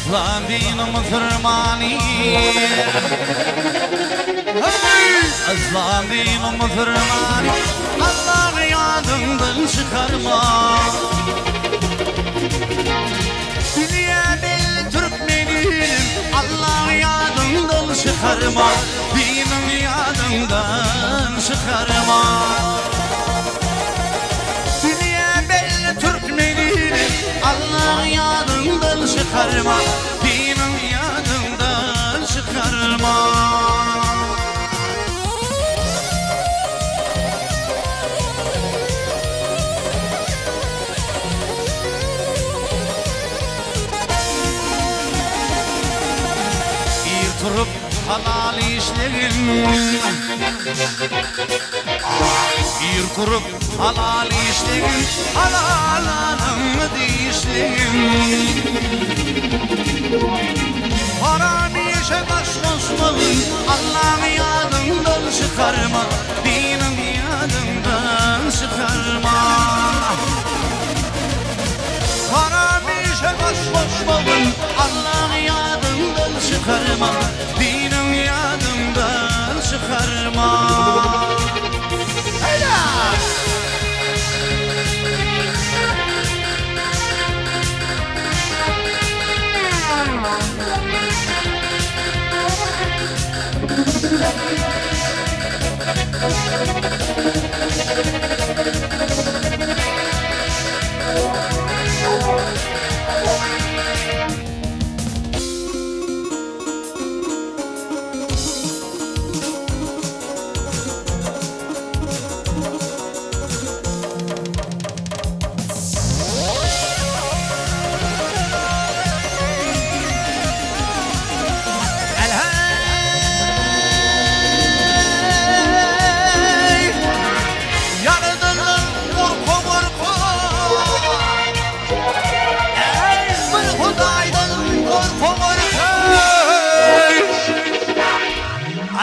İslam dini Müslümani İslam dini Müslümani Allah yadından çıkarma Dünya belli Türkmenim Allah yadından çıkarma Dinim yadından çıkarma Dünya belli Türkmenim Allah yadından çıkarma Dinim yadından çıkarma Durup halal işlerim Bir kurup halal işlerim Halal anamı dişlerim Haram işe baş koşmalım Allah'ım yadımdan çıkarma Dinim yadımdan çıkarma Haram işe baş koşmalım Allah'ım yadımdan çıkarma Dinim yadımdan çıkarma Helal!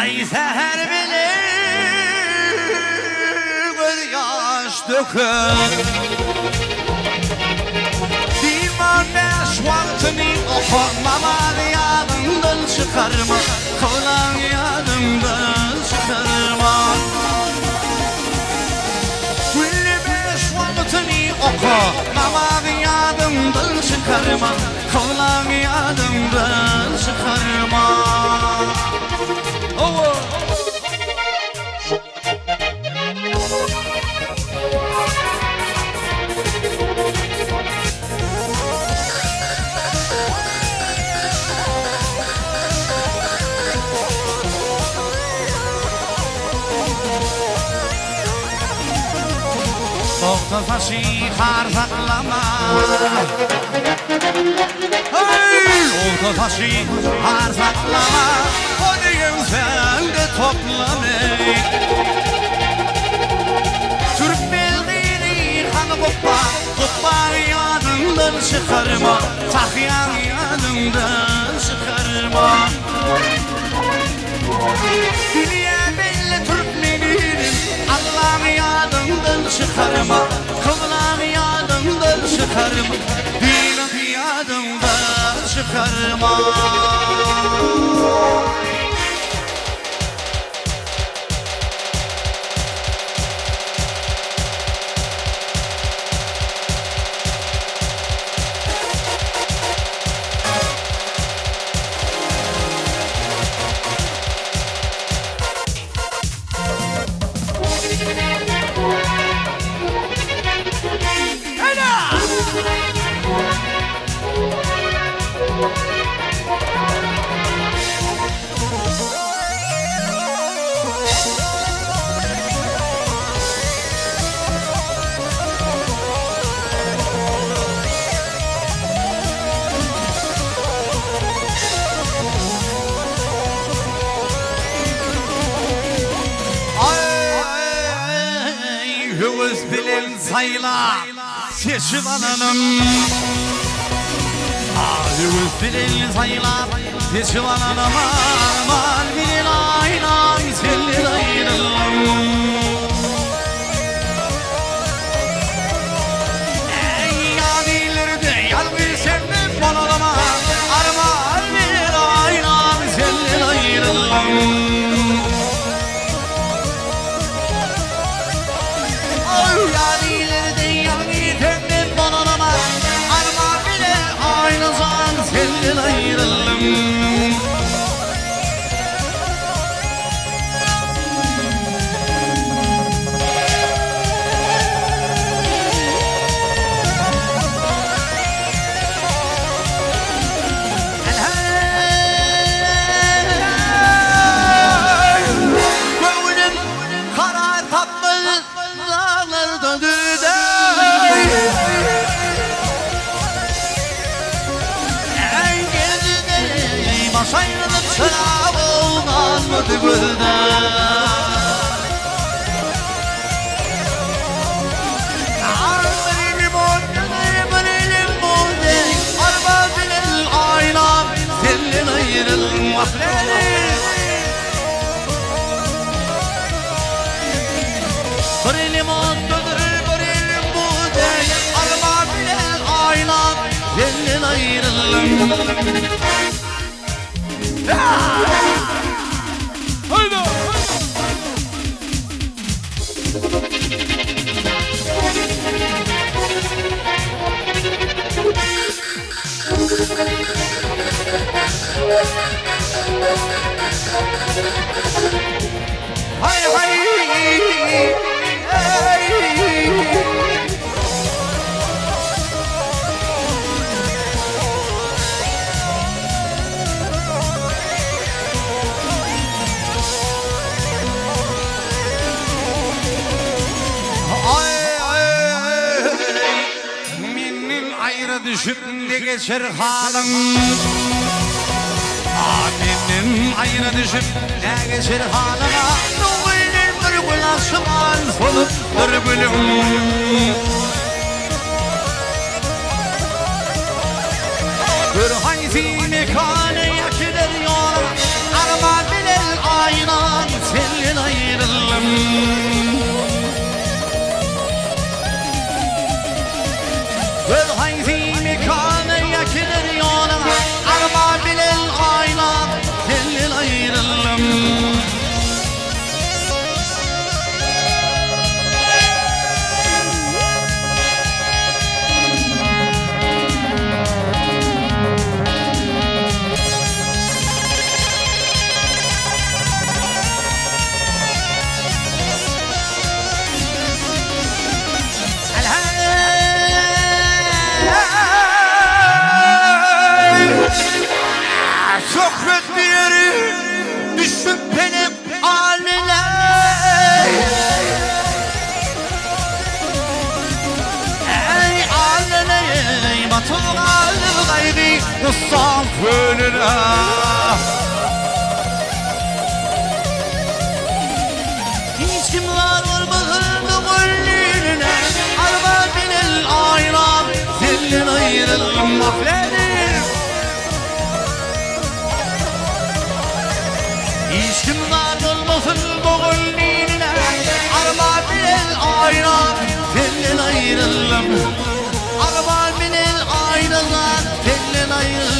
Ay seher bile göz yaş dökün Diman beş vaktini okumama yadımdan çıkarma Kolan yadımdan çıkarma Kulli beş vaktini okumama yadımdan çıkarma Kolan yadımdan çıkarma Okta taşı har saklama Okta taşı har saklama O diyem sen de toplama Türk bildiğini kanı Kopar yanından çıkarma Tahyan yanından çıkarma Dünya belli Türkmenim Allah'ım yadından çıkarma Kıblam yadından çıkarma Dinim yadından çıkarma Hüvüz bilin sayla seçim ananım Hüvüz bilin sayla seçim ananım Aman bilin aylan selli dayınım Ey yadileri de yalgı sevdim bana vardı gölde. Barili mutludur, barili buğday, arma bilel aylan, elin ayrılım. Hayda! Hay hay! Düşüp de geçer halım. Benim ayrı düşüp de geçer halıma. Nuvinin bir gün asman solup bir bölüm. Bir hangi mekane yakılır yola, arma bilel aynan senin ayrılım. Bir hangi mekane yakılır yola, arma bilel aynan senin ayrılım. Sokrat bir yeri düşüp benim haline. Ey haline batıl gayri Mustafa önüne. Hiç kimler olmadı gönlüne, arma binel ayran senin ayrılım mahledir. Hiç kimler olmasın bu gönlüne, arma binel ayran senin ayrılım. Arma binel ayran senin ayrılım.